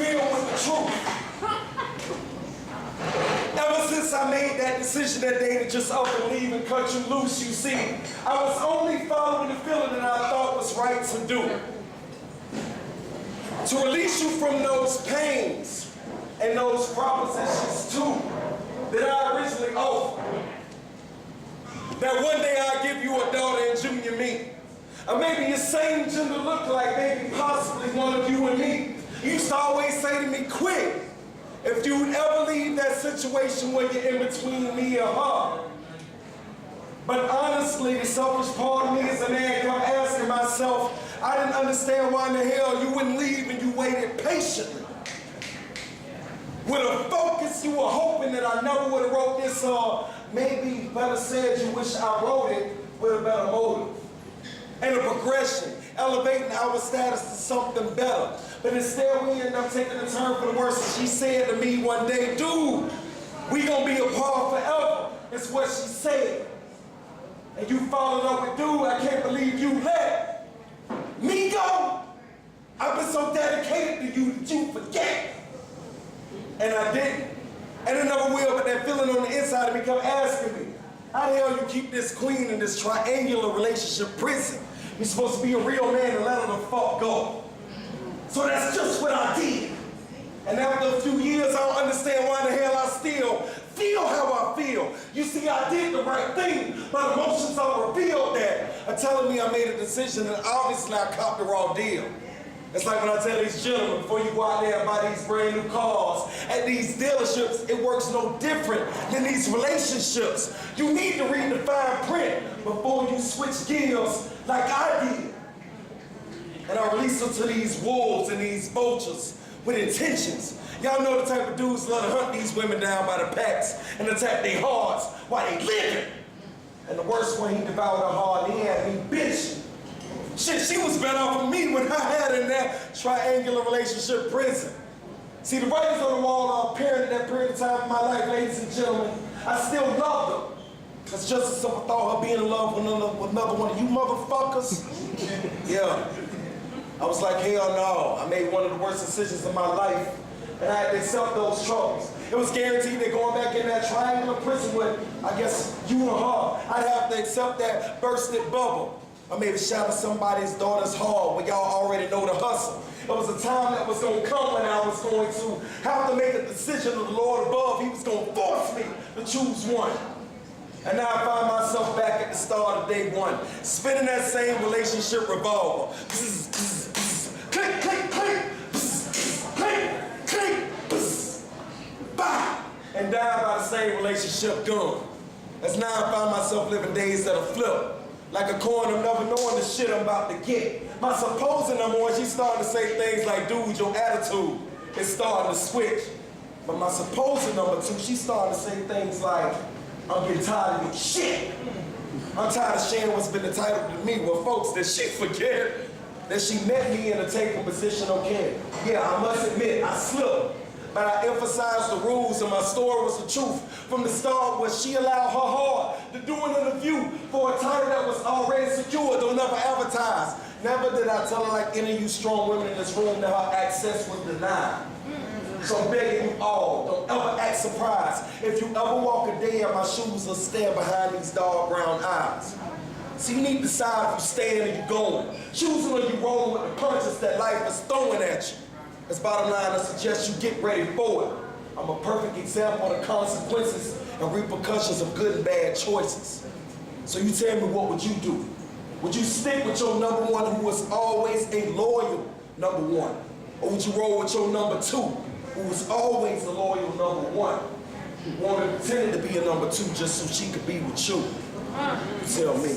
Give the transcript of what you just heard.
filled with the truth. Ever since I made that decision that day to just up and leave and cut you loose, you see, I was only following the feeling that I thought was right to do. To release you from those pains and those propositions too that I originally offered. That one day I'll give you a daughter and junior me. Or maybe your same gender look like maybe possibly one of you and me. You used to always say to me, quit. If you'd ever leave that situation where you're in between me and her. But honestly, the selfish part of me as a man kept asking myself, I didn't understand why in the hell you wouldn't leave and you waited patiently. With a focus, you were hoping that I never would have wrote this, or maybe better said, you wish I wrote it with a better motive. And a progression, elevating our status to something better. But instead we end up taking a turn for the worse. And she said to me one day, dude, we gonna be apart forever. It's what she said. And you followed up with, dude, I can't believe you let me go. I've been so dedicated to you that you forget. And I didn't. And I never will, but that feeling on the inside of me kept asking me, how the hell you keep this queen in this triangular relationship prison? You're supposed to be a real man and let her the fuck go. So that's just what I did. And after a few years, I don't understand why the hell I still feel how I feel. You see, I did the right thing, but emotions are revealed that are telling me I made a decision, and obviously I copped the raw deal. It's like when I tell these gentlemen, before you go out there and buy these brand new cars, at these dealerships, it works no different than these relationships. You need to read the fine print before you switch gears like I did. And I release them to these wolves and these vultures with intentions. Y'all know the type of dudes love to hunt these women down by the packs and attack their hearts while they living. And the worst one, he devoured her heart and he had me bitching. Shit, she was better off of me when I had her in that triangular relationship prison. See, the writings on the wall are apparent at that period of time in my life, ladies and gentlemen. I still loved her. It's just as if I thought her being in love with another one of you motherfuckers. Yeah. I was like, hell no. I made one of the worst decisions of my life, and I had to accept those troubles. It was guaranteed that going back in that triangular prison with, I guess, you and her, I'd have to accept that bursted bubble. Or maybe shatter somebody's daughter's heart where y'all already know the hustle. It was a time that was going to come when I was going to have to make a decision of the Lord above. He was going to force me to choose one. And now I find myself back at the start of day one, spinning that same relationship revolver. Click, click, click, click, click, bah, and die by the same relationship gun. As now I find myself living days that are flip. Like a coin of never knowing the shit I'm about to get. My supposing number one, she's starting to say things like, dude, your attitude is starting to switch. But my supposing number two, she's starting to say things like, I'm getting tired of your shit. I'm tired of sharing what's been entitled to me. Well, folks, did she forget that she met me in a taking position? Okay, yeah, I must admit, I slipped. But I emphasized the rules, and my story was the truth. From the start, where she allowed her heart to do an interview for a title that was already secured, though never advertised. Never did I tell her, like any of you strong women in this room, that her access was denied. So I'm begging you all, don't ever act surprised if you ever walk a day in my shoes or stand behind these dark brown eyes. So you need to decide if you staying or you going. Choosing or you rolling with the punches that life is throwing at you. As bottom line, I suggest you get ready for it. I'm a perfect example of the consequences and repercussions of good and bad choices. So you tell me, what would you do? Would you stick with your number one, who was always a loyal number one? Or would you roll with your number two, who was always a loyal number one, who wanted pretended to be a number two just so she could be with you? You tell me.